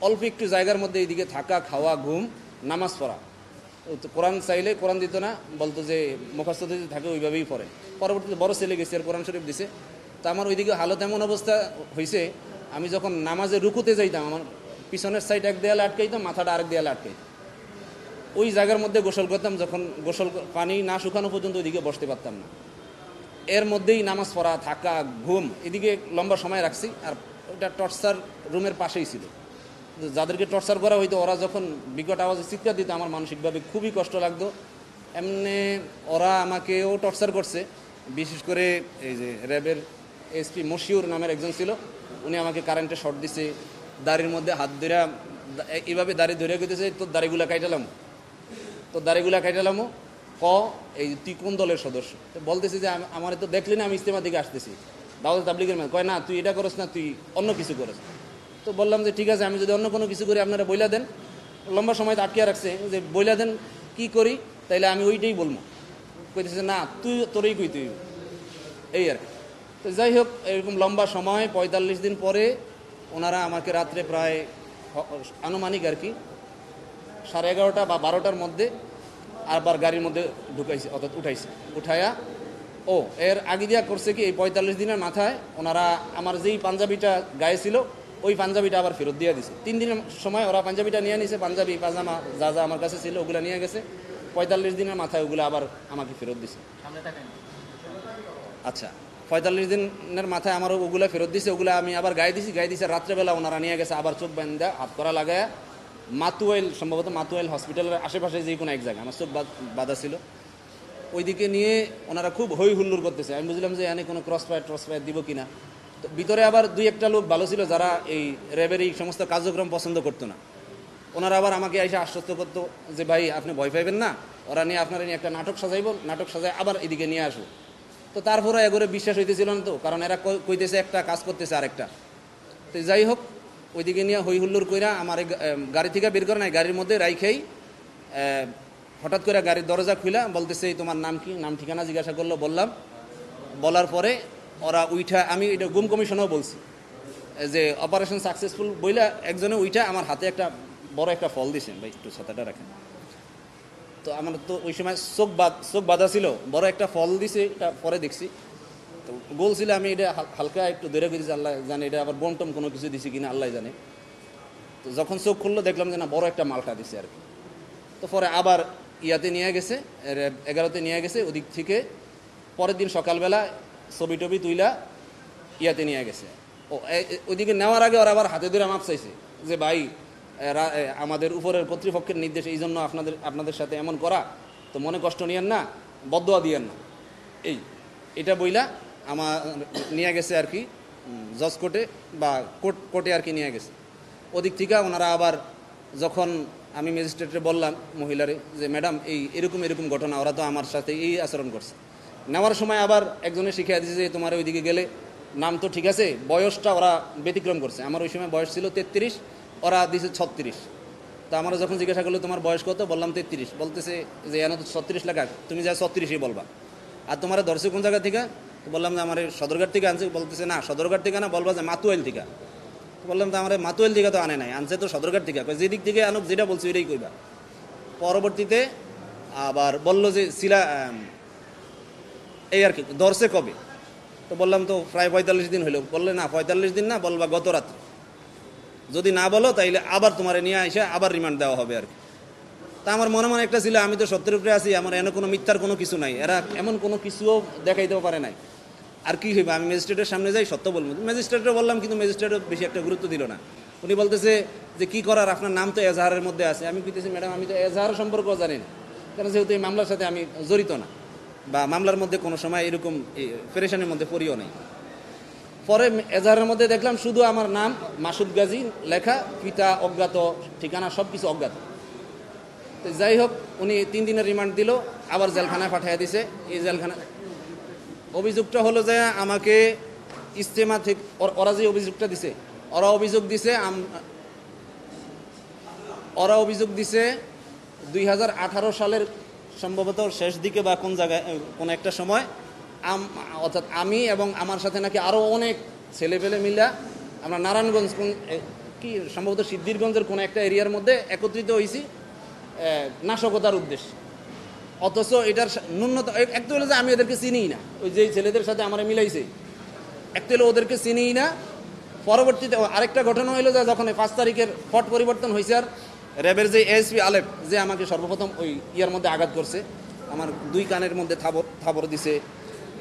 অল্প একটু জায়গার মধ্যে এইদিকে থাকা, খাওয়া, ঘুম, নামাজ পড়া। তো কোরআন চাইলে কোরআন দিত না, বলতো যে মুখস্থ যদি থাকে ওইভাবেই পড়ে। পরবর্তীতে বড় ছেলে গেছে, আর কোরআন শরীফ দিছে। তা আমার ওইদিকে হালত এমন অবস্থা হয়েছে, আমি যখন নামাজে রুকুতে যাইতাম, আমার পিছনের সাইড এক দেয়ালে আটকাইতাম, মাথাটা আরেক দেয়ালে আটকাইতাম। ওই জায়গার মধ্যে গোসল করতাম, যখন গোসল পানি না শুকানো পর্যন্ত ওইদিকে বসতে পারতাম না। এর মধ্যেই নামাজ পড়া, থাকা, ঘুম, এদিকে লম্বা সময় রাখছি। আর ওটা টর্চার রুমের পাশেই ছিল। যাদেরকে টর্চার করা হইতো, ওরা যখন বিকট আওয়াজে চিৎকার দিত, আমার মানসিকভাবে খুবই কষ্ট লাগতো। এমনি ওরা আমাকেও টর্চার করছে। বিশেষ করে এই যে র্যাবের এসপি মশিউর নামের একজন ছিল, উনি আমাকে কারেন্টে শর্ট দিছে, দাড়ির মধ্যে হাত ধরে এইভাবে দাড়ি ধরে গেতেছে, তোর দাড়িগুলা কাইটালাম, তোর দাড়িগুলা কাইটালামও, এই তুই কোন দলের সদস্য? তো বলতেছি যে আমার তো দেখলি না, আমি ইস্তেমার দিকে আসতেছি, দাওয়াত তাবলীগের মধ্যে। কয় না, তুই এটা করস না, তুই অন্য কিছু করস। তো বললাম যে ঠিক আছে, আমি যদি অন্য কোনো কিছু করি আপনারা বইলা দেন। লম্বা সময় আটকিয়ে রাখছে যে বইলা দেন কি করি, তাইলে আমি ওইটাই বলবো। কইতেছে না, তুই তোরই কই, তুই এই আর কি। তো যাই হোক, এরকম লম্বা সময় 45 দিন পরে ওনারা আমাকে রাত্রে প্রায় আনুমানিক আর কি 11:30 বা 12টার মধ্যে আবার গাড়ির মধ্যে ঢুকাইছে, অর্থাৎ উঠাইছে। উঠাইয়া এর আগে দিয়া করছে কি, এই 45 দিনের মাথায় ওনারা আমার যেই পাঞ্জাবিটা গায়ে ছিল, ওই পাঞ্জাবিটা আবার ফেরত দিয়ে দিছে। 3 দিনের সময় ওরা পাঞ্জাবিটা নিয়ে নিছে, পাঞ্জাবি পাজামা যা যা আমার কাছে ছিল ওগুলো নিয়ে গেছে। 45 দিনের মাথায় ওগুলো আবার আমাকে ফেরত দিছে। আচ্ছা, 45 দিনের মাথায় আমার ওগুলো ফেরত দিছে। ওগুলো আমি আবার গায়ে দিছে। রাত্রেবেলা ওনারা নিয়ে গেছে আবার চোখ বান্ধা, হাত করা লাগায় মাতুয়াইল, সম্ভবত মাতুয়াইল হসপিটালের আশেপাশে যে কোনো এক জায়গায়, আমার চোখ বাঁধা ছিল, ওইদিকে নিয়ে ওনারা খুব হই হুল্লোড় করতেছে। আমি বুঝলাম যে এখানে কোনো ক্রস ফায়ার দিব কিনা। তো ভিতরে আবার 2-1টা লোক ভালো ছিল, যারা এই র্যাবের এই সমস্ত কার্যক্রম পছন্দ করতো না। ওনারা আবার আমাকে এসে আশ্বস্ত করতো যে ভাই আপনি ভয় পাইবেন না, ওরা নিয়ে আপনারা নিয়ে একটা নাটক সাজাইব, নাটক সাজায় আবার এদিকে নিয়ে আসবো। তো তারপরে এগোরে বিশ্বাস হইতেছিল না, তো কারণ এরা কইতেছে একটা, কাজ করতেছে আরেকটা। তো যাই হোক, ওইদিকে নিয়ে হই হুল্লোড় কইরা আমার গাড়ি থেকে বের করে নাই, গাড়ির মধ্যে রাইখেই হঠাৎ করে গাড়ির দরজা খুলা বলতেছে তোমার নাম কি, নাম ঠিকানা জিজ্ঞাসা করলো। বলার পরে ওরা উইঠা, আমি এটা গুম কমিশনেও বলছি যে অপারেশন সাকসেসফুল বইলা একজনে উইঠা আমার হাতে একটা বড় একটা ফল দিছেন, ভাই একটু ছাতাটা রাখেন। তো আমার তো ওই সময় চোখ বাঁধা ছিল, বড় একটা ফল দিছে, এটা পরে দেখছি। তো গোল ছিল, আমি এটা হালকা একটু ধরে গেছি, আল্লাহ জানে এটা আবার বন্টম কোনো কিছু দিছি কিনা আল্লাহ জানে। তো যখন চোখ খুললো দেখলাম যে না, বড় একটা মালটা দিছে আর কি। তো পরে আবার ইয়াতে নিয়ে গেছে, 11তে নিয়ে গেছে। ওদিক থেকে পরের দিন সকালবেলা ছবি টবি তুইলা ইয়াতে নিয়ে গেছে। ওইদিকে নেওয়ার আগে ওরা আবার হাতে ধরে মাপ চাইছে যে ভাই আমাদের উপরের কর্তৃপক্ষের নির্দেশ, এই জন্য আপনাদের সাথে এমন করা, তো মনে কষ্ট নিয়েন না, বদদোয়া দিয়েন না। এটা বইলা আমার নিয়ে গেছে আর কি জজ কোর্টে বা কোর্টে আর কি নিয়ে গেছে। ওদিক থেকে ওনারা আবার যখন আমি ম্যাজিস্ট্রেটে বললাম মহিলারে যে ম্যাডাম এরকম ঘটনা, ওরা তো আমার সাথে এই আচরণ করছে। নেওয়ার সময় আবার একজনে শিখিয়ে দিয়েছে যে তোমার ওইদিকে গেলে নাম তো ঠিক আছে, বয়সটা ওরা ব্যতিক্রম করছে। আমার ওই সময় বয়স ছিল 33, ওরা দিয়েছে 36। তা আমরা যখন জিজ্ঞাসা করলো তোমার বয়স কত, বললাম 33। বলতেছে যে এনে তো 36 লেখা, তুমি যা 36ই বলবা। আর তোমার ধরছে কোন জায়গা থেকে? বললাম যে আমার সদরঘাট থেকে আনছে। বলতেছে না, সদরঘাট থেকে না, বলবা যে মাতুয়াইল থেকে। বললাম তো আমার মাতুয়াইল থেকে তো আনে নাই, আনছে তো সদরঘাট থেকে। যেদিক থেকে আনুক, যেটা বলছি ওইটাই কইবা। পরবর্তীতে আবার বললো যে এই আর কি ধরছে কবে। তো বললাম তো প্রায় 45 দিন হইলো। বললে না 45 দিন না, বলবা গত রাত্রে। যদি না বলো তাইলে আবার তোমার নিয়ে এসে আবার রিমান্ড দেওয়া হবে আর কি। তা আমার মনে একটা ছিল, আমি তো সত্যের উপরে আছি, আমার এনে কোনো মিথ্যার কোনো কিছু নাই, এরা এমন কোনো কিছুও দেখাইতেও পারে নাই। আর কি হইবে, আমি ম্যাজিস্ট্রেটের সামনে যাই সত্য বলবো। ম্যাজিস্ট্রেটও বললাম, কিন্তু ম্যাজিস্ট্রেটও বেশি একটা গুরুত্ব দিল না। উনি বলতেছে যে কি করার, আপনার নাম তো এজাহারের মধ্যে আছে। আমি কইতেছি ম্যাডাম আমি তো এজাহার সম্পর্কেও জানি না, কারণ যেহেতু এই মামলার সাথে আমি জড়িত না, বা মামলার মধ্যে কোনো সময় এরকম পেরেশানির মধ্যে পড়িও নাই। পরে এজাহারের মধ্যে দেখলাম শুধু আমার নাম মাসুদ গাজী লেখা, পিতা অজ্ঞাত, ঠিকানা সব কিছু অজ্ঞাত। তো যাই হোক, উনি 3 দিনের রিমান্ড দিল, আবার জেলখানায় পাঠিয়ে দিছে। এই জেলখানা অভিযোগটা হলো যে আমাকে ইজতেমা থেকে ওরা যে অভিযোগটা দিছে, ওরা অভিযোগ দিছে 2018 সালের সম্ভবত শেষ দিকে বা কোন জায়গায় কোন একটা সময়, অর্থাৎ আমি এবং আমার সাথে নাকি আরও অনেক ছেলেপেলে মিলা আমরা নারায়ণগঞ্জ কি সম্ভবত সিদ্ধিরগঞ্জের কোনো একটা এরিয়ার মধ্যে একত্রিত হয়েছি নাশকতার উদ্দেশ্যে। অথচ এটার ন্যূনতম একটা হলো যে আমি ওদেরকে চিনিই না, ওই যে ছেলেদের সাথে আমার মিলাইছে, একটা হলো ওদেরকে চিনিই না। পরবর্তীতে আরেকটা ঘটনা হইলো যে যখন 5 তারিখের পট পরিবর্তন হয়েছে, আর র্যাবের যে এএসপি আলেপ যে আমাকে সর্বপ্রথম ওই ইয়ার মধ্যে আঘাত করছে, আমার 2 কানের মধ্যে থাবর দিছে।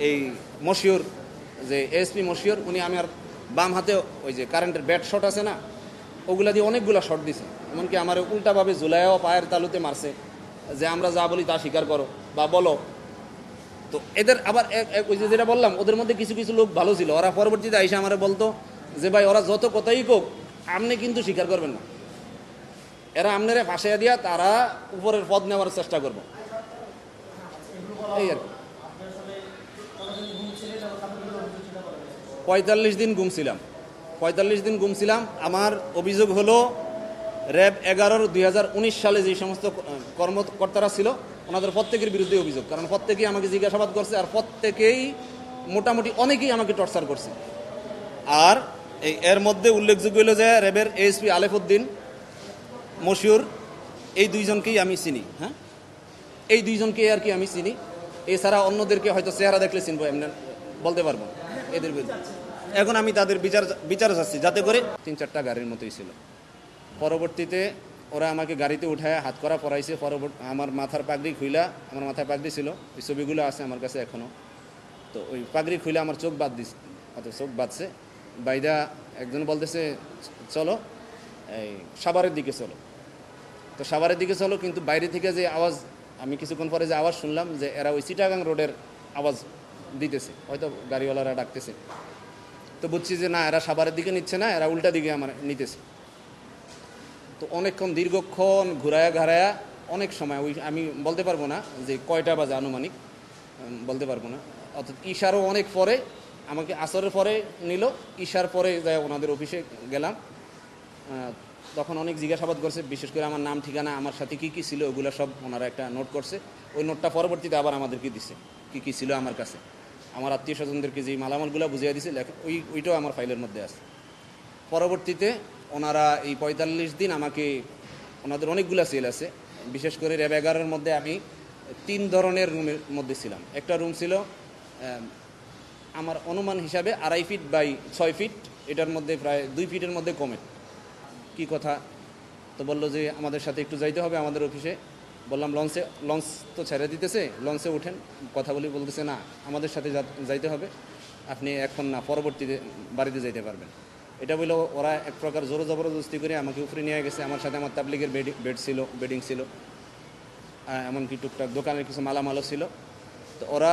এই মশিউর যে এএসপি মশিউর, উনি আমার বাম হাতে ওই যে কারেন্টের ব্যাট শট আছে না, ওগুলা দিয়ে অনেকগুলো শট দিছে। এমনকি আমার উল্টাভাবে ঝুলাইও পায়ের তালুতে মারছে যে আমরা যা বলি তা স্বীকার করো বা বলো। তো এদের আবার ওই যে যেটা বললাম, ওদের মধ্যে কিছু কিছু লোক ভালো ছিল, ওরা পরবর্তীতে আইসা আমার বলতো যে ভাই ওরা যত কথাই কোক আপনি কিন্তু স্বীকার করবেন না, এরা আপনারা ফাঁসিয়ে দিয়া তারা উপরের পদ নেওয়ার চেষ্টা করবো, এই আর কি। 45 দিন ঘুমছিলাম, 45 দিন ঘুমছিলাম। আমার অভিযোগ হলো র্যাব 11-2019 সালে যে সমস্ত কর্মকর্তারা ছিল ওনাদের প্রত্যেকের বিরুদ্ধে অভিযোগ, কারণ প্রত্যেকেই আমাকে জিজ্ঞাসাবাদ করছে, আর প্রত্যেকেই মোটামুটি অনেকেই আমাকে টর্চার করছে। আর এর মধ্যে উল্লেখযোগ্য হলো যে র্যাবের এএসপি আলেফউদ্দিন মশিউর, এই 2 জনকেই আমি চিনি। হ্যাঁ, এই 2 জনকেই আর কি আমি চিনি। এছাড়া অন্যদেরকে হয়তো চেহারা দেখলে চিনবো, এমনি বলতে পারবো এদের বিরুদ্ধে। এখন আমি তাদের বিচার চাচ্ছি, যাতে করে 3-4টা গাড়ির মতোই ছিল। পরবর্তীতে ওরা আমাকে গাড়িতে উঠায় হাত করা পরাইছে। আমার মাথার পাগড়ি খুইলা, আমার মাথায় পাগড়ি ছিল, এই ছবিগুলো আছে আমার কাছে এখনও। তো ওই পাগড়ি খুইলা আমার চোখ বাদ দিছে, চোখ বাঁধছে বাইদা। একজন বলতেছে চলো এই সাভারের দিকে চলো, তো সাভারের দিকে চলো, কিন্তু বাইরে থেকে যে আওয়াজ, আমি কিছুক্ষণ পরে যে আওয়াজ শুনলাম যে এরা ওই চিটাগাং রোডের আওয়াজ দিতেছে, হয়তো গাড়িওয়ালারা ডাকতেছে। তো বুঝছি যে না, এরা সাভারের দিকে নিচ্ছে না, এরা উল্টা দিকে আমার নিতেছে। তো অনেকক্ষণ দীর্ঘক্ষণ ঘুরায়া ঘাড়ায়া অনেক সময়, ওই আমি বলতে পারবো না যে কয়টা বাজে আনুমানিক, বলতে পারবো না। অর্থাৎ ঈশারও অনেক পরে আমাকে আসরের পরে নিল, ঈশার পরে যাই ওনাদের অফিসে গেলাম। তখন অনেক জিজ্ঞাসাবাদ করছে, বিশেষ করে আমার নাম ঠিকানা, আমার সাথে কী কী ছিল ওগুলো সব ওনারা একটা নোট করছে। ওই নোটটা পরবর্তীতে আবার আমাদেরকে দিছে, কী কী ছিল আমার কাছে, আমার আত্মীয় স্বজনদেরকে যেই মালামালগুলো বুঝিয়ে দিছে ওইটাও আমার ফাইলের মধ্যে আছে। পরবর্তীতে ওনারা এই 45 দিন আমাকে, ওনাদের অনেকগুলো সেল আছে, বিশেষ করে র্যাব 11-এর মধ্যে আমি 3 ধরনের রুমের মধ্যে ছিলাম। একটা রুম ছিল আমার অনুমান হিসাবে 2.5 ফিট বাই 6 ফিট, এটার মধ্যে প্রায় 2 ফিটের মধ্যে কমে। কি কথা, তো বললো যে আমাদের সাথে একটু যাইতে হবে আমাদের অফিসে। বললাম লঞ্চ তো ছেড়ে দিতেছে, লঞ্চে উঠেন কথা বলি। বলতেছে না, আমাদের সাথে যাইতে হবে, আপনি এখন না, পরবর্তীতে বাড়িতে যাইতে পারবেন। এটা বললো ওরা এক প্রকার জোর জবরদস্তি করে আমাকে উপরে নিয়ে গেছে। আমার সাথে আমার তাবলিগের বেডিং ছিল, এমনকি টুকটাক দোকানের কিছু মালামালও ছিল। তো ওরা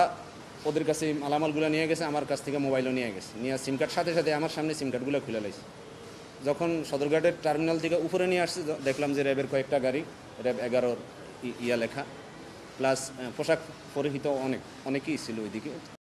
ওদের কাছে মালামালগুলো নিয়ে গেছে, আমার কাছ থেকে মোবাইলও নিয়ে গেছে, নিয়ে সিম কার্ড সাথে সাথে আমার সামনে সিম কার্ডগুলো খুলে লাইছে। যখন সদরঘাটের টার্মিনাল থেকে উপরে নিয়ে আসছে, দেখলাম যে র্যাবের কয়েকটা গাড়ি, র্যাব 11-র ইয়া লেখা, প্লাস পোশাক পরিহিত অনেকেই ছিল ওইদিকে।